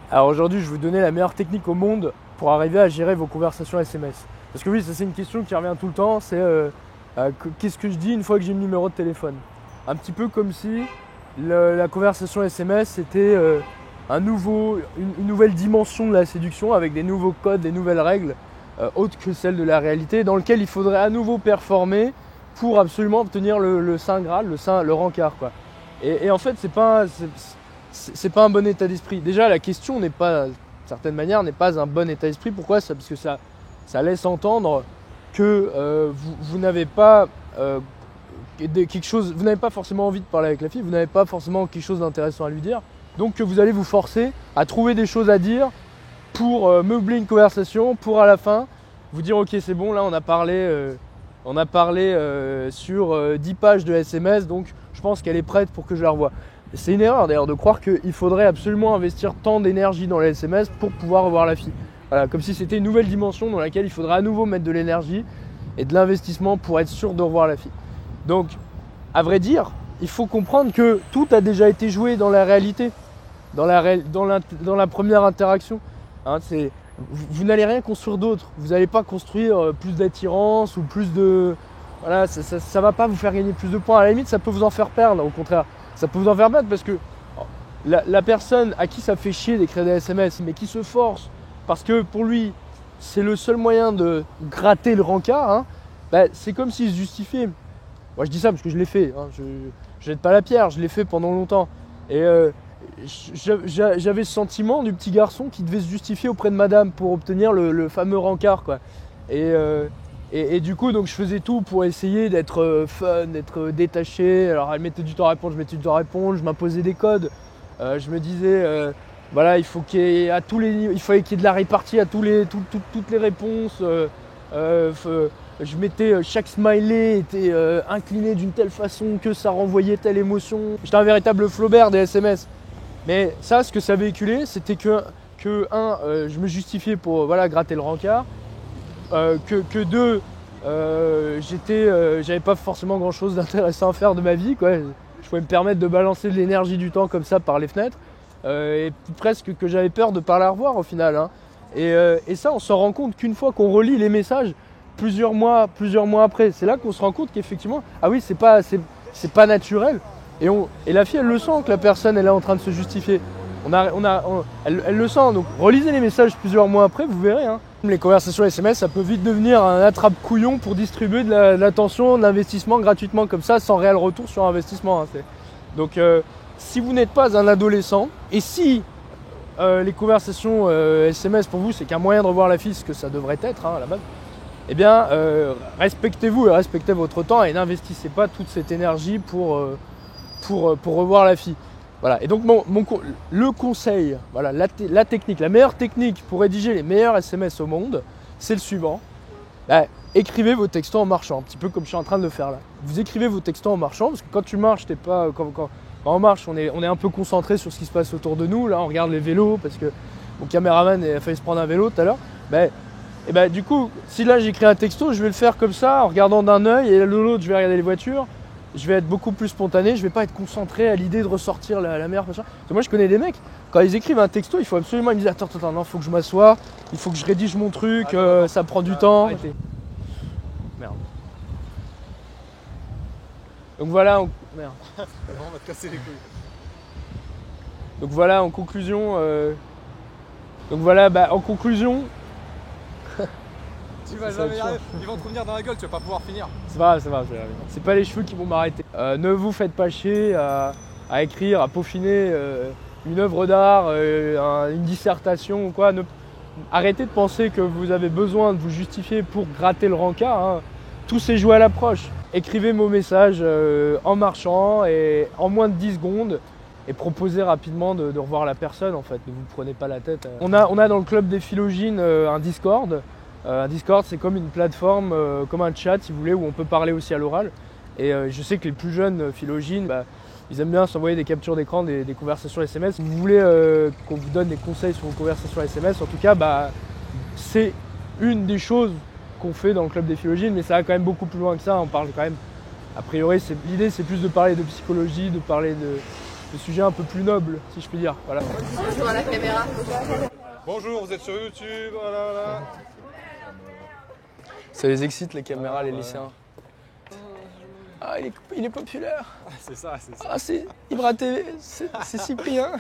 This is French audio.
Alors aujourd'hui, je vais vous donner la meilleure technique au monde pour arriver à gérer vos conversations SMS. Parce que oui, ça c'est une question qui revient tout le temps, c'est qu'est-ce que je dis une fois que j'ai le numéro de téléphone. Un petit peu comme si la conversation SMS c'était une nouvelle dimension de la séduction avec des nouveaux codes, des nouvelles règles autres que celles de la réalité, dans lequel il faudrait à nouveau performer pour absolument obtenir le Saint Graal, le rencard, quoi. Et en fait, c'est pas un bon état d'esprit. Déjà, la question n'est pas, d'une certaine manière, n'est pas un bon état d'esprit. Pourquoi ça? Parce que ça laisse entendre que vous n'avez pas quelque chose, vous n'avez pas forcément envie de parler avec la fille, vous n'avez pas forcément quelque chose d'intéressant à lui dire. Donc que vous allez vous forcer à trouver des choses à dire pour meubler une conversation, pour à la fin vous dire ok c'est bon, là on a parlé sur 10 pages de SMS, donc je pense qu'elle est prête pour que je la revoie. C'est une erreur d'ailleurs de croire qu'il faudrait absolument investir tant d'énergie dans les SMS pour pouvoir revoir la fille. Voilà, comme si c'était une nouvelle dimension dans laquelle il faudrait à nouveau mettre de l'énergie et de l'investissement pour être sûr de revoir la fille. Donc, à vrai dire, il faut comprendre que tout a déjà été joué dans la réalité, dans la première interaction. Hein, vous n'allez rien construire d'autre. Vous n'allez pas construire plus d'attirance ou plus de... Voilà, ça va pas vous faire gagner plus de points. À la limite, ça peut vous en faire perdre, au contraire. Ça peut vous en faire perdre parce que la personne à qui ça fait chier d'écrire des SMS, mais qui se force, parce que pour lui, c'est le seul moyen de gratter le rencard, hein, bah, c'est comme s'il se justifiait. Moi, je dis ça parce que je l'ai fait. Hein, je jette pas la pierre, je l'ai fait pendant longtemps. Et j'avais ce sentiment du petit garçon qui devait se justifier auprès de madame pour obtenir le fameux rencard, quoi. Et du coup, donc, je faisais tout pour essayer d'être fun, d'être détaché. Alors, elle mettait du temps à répondre, je mettais du temps à répondre, je m'imposais des codes. Je me disais, voilà, il fallait qu'il y ait de la répartie à toutes les réponses. Je mettais chaque smiley était incliné d'une telle façon que ça renvoyait telle émotion. J'étais un véritable Flaubert des SMS. Mais ça, ce que ça véhiculait, c'était que je me justifiais pour gratter le rencard. Que deux, j'avais pas forcément grand chose d'intéressant à faire de ma vie, quoi. Je pouvais me permettre de balancer de l'énergie du temps comme ça par les fenêtres. Et presque que j'avais peur de pas la revoir au final. Hein. Et ça, on s'en rend compte qu'une fois qu'on relit les messages, plusieurs mois après, c'est là qu'on se rend compte qu'effectivement, ah oui, c'est pas naturel. Et la fille, elle le sent que la personne, elle est en train de se justifier. Elle le sent. Donc, relisez les messages plusieurs mois après, vous verrez. Hein. Les conversations SMS, ça peut vite devenir un attrape-couillon pour distribuer de l'attention, de l'investissement gratuitement comme ça, sans réel retour sur investissement. Hein. Donc, si vous n'êtes pas un adolescent, et si les conversations SMS pour vous, c'est qu'un moyen de revoir la fille, ce que ça devrait être à la base, eh bien, respectez-vous et respectez votre temps et n'investissez pas toute cette énergie pour revoir la fille. Voilà. Et donc, le conseil, voilà, la technique, la meilleure technique pour rédiger les meilleurs SMS au monde, c'est le suivant. Écrivez vos textos en marchant, un petit peu comme je suis en train de le faire là. Vous écrivez vos textos en marchant, parce que quand tu marches, quand on marche, on est un peu concentré sur ce qui se passe autour de nous. Là, on regarde les vélos, parce que mon caméraman a failli se prendre un vélo tout à l'heure. Du coup, si là j'écris un texto, je vais le faire comme ça, en regardant d'un œil, et de l'autre, je vais regarder les voitures. Je vais être beaucoup plus spontané, je vais pas être concentré à l'idée de ressortir la meilleure machin. Parce que moi je connais des mecs, quand ils écrivent un texto, il faut absolument, ils me disent attends, non, faut que je m'assoie, il faut que je rédige mon truc, ça prend du temps. Arrêtez. Merde. Donc voilà, merde. On va te casser les couilles. Donc voilà, en conclusion, en conclusion. Tu vas jamais y arriver, ils vont te revenir dans la gueule, tu vas pas pouvoir finir. C'est pas grave, je vais y arriver. C'est pas les cheveux qui vont m'arrêter. Ne vous faites pas chier à écrire, à peaufiner une œuvre d'art, une dissertation ou quoi. Arrêtez de penser que vous avez besoin de vous justifier pour gratter le rencard. Hein. Tout s'est joué à l'approche. Écrivez vos messages en marchant et en moins de 10 secondes et proposez rapidement de revoir la personne en fait. Ne vous prenez pas la tête. On a dans le club des philogines un Discord. Un Discord, c'est comme une plateforme, comme un chat si vous voulez, où on peut parler aussi à l'oral. Et je sais que les plus jeunes philogines, ils aiment bien s'envoyer des captures d'écran, des conversations SMS. Si vous voulez qu'on vous donne des conseils sur vos conversations SMS, en tout cas, c'est une des choses qu'on fait dans le club des philogines, mais ça va quand même beaucoup plus loin que ça. On parle quand même, a priori, l'idée c'est plus de parler de psychologie, de parler le sujet un peu plus noble, si je puis dire. Voilà. Bonjour à la caméra. Bonjour, vous êtes sur YouTube, voilà. Ça les excite les caméras, les lycéens. Ah, il est populaire. C'est ça, c'est ça. Ah, c'est Ibra TV, c'est Cyprien.